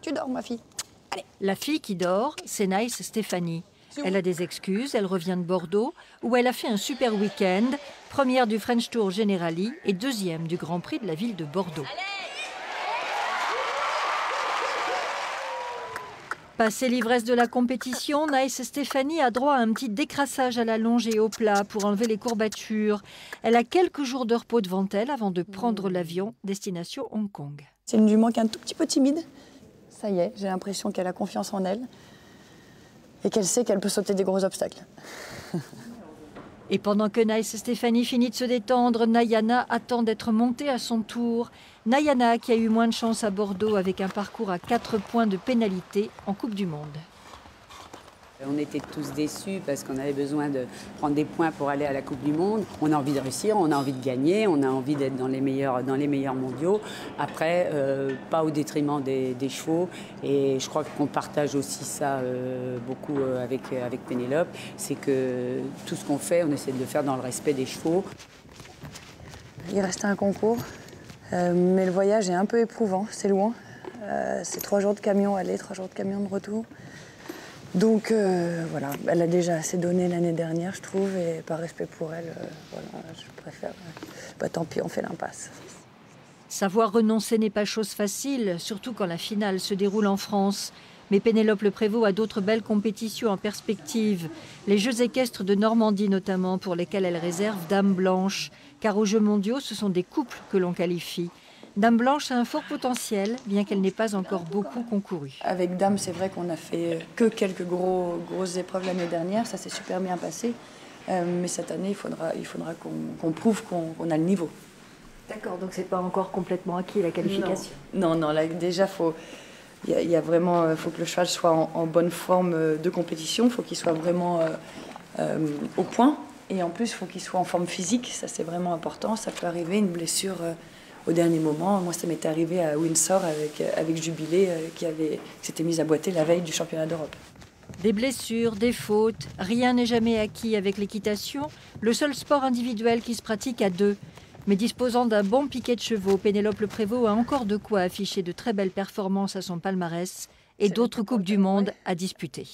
Tu dors, ma fille. Allez. La fille qui dort, c'est Naïs Stéphanie. Elle a des excuses, elle revient de Bordeaux, où elle a fait un super week-end, première du French Tour Generali et deuxième du Grand Prix de la ville de Bordeaux. Passé l'ivresse de la compétition, Naïs Stéphanie a droit à un petit décrassage à la longe et au plat pour enlever les courbatures. Elle a quelques jours de repos devant elle avant de prendre l'avion destination Hong Kong. C'est une jument qui est un tout petit peu timide. Ça y est, j'ai l'impression qu'elle a confiance en elle et qu'elle sait qu'elle peut sauter des gros obstacles. Et pendant que Naïs Stéphanie finit de se détendre, Nayana attend d'être montée à son tour. Nayana qui a eu moins de chance à Bordeaux avec un parcours à 4 points de pénalité en Coupe du Monde. On était tous déçus parce qu'on avait besoin de prendre des points pour aller à la Coupe du Monde. On a envie de réussir, on a envie de gagner, on a envie d'être dans les meilleurs mondiaux. Après, pas au détriment des chevaux. Et je crois qu'on partage aussi ça beaucoup avec Pénélope. C'est que tout ce qu'on fait, on essaie de le faire dans le respect des chevaux. Il reste un concours, mais le voyage est un peu éprouvant, c'est loin. C'est 3 jours de camion aller, 3 jours de camion de retour. Donc voilà, elle a déjà assez donné l'année dernière, je trouve, et par respect pour elle, voilà, je préfère. Tant pis, on fait l'impasse. Savoir renoncer n'est pas chose facile, surtout quand la finale se déroule en France. Mais Pénélope Le Prévost a d'autres belles compétitions en perspective. Les Jeux équestres de Normandie notamment, pour lesquels elle réserve Dame Blanche. Car aux Jeux mondiaux, ce sont des couples que l'on qualifie. Dame Blanche a un fort potentiel, bien qu'elle n'ait pas encore beaucoup concouru. Avec Dame, c'est vrai qu'on a fait que quelques grosses épreuves l'année dernière, ça s'est super bien passé. Mais cette année, il faudra qu'on prouve qu'on a le niveau. D'accord, donc c'est pas encore complètement acquis la qualification. Non, là, déjà, faut que le cheval soit en bonne forme de compétition, il faut qu'il soit vraiment au point. Et en plus, il faut qu'il soit en forme physique, ça c'est vraiment important. Ça peut arriver, une blessure au dernier moment. Moi, ça m'est arrivé à Windsor avec Jubilé qui s'était mise à boiter la veille du championnat d'Europe. Des blessures, des fautes, rien n'est jamais acquis avec l'équitation, le seul sport individuel qui se pratique à 2. Mais disposant d'un bon piquet de chevaux, Pénélope Le Prévost a encore de quoi afficher de très belles performances à son palmarès et d'autres Coupes du Monde à disputer.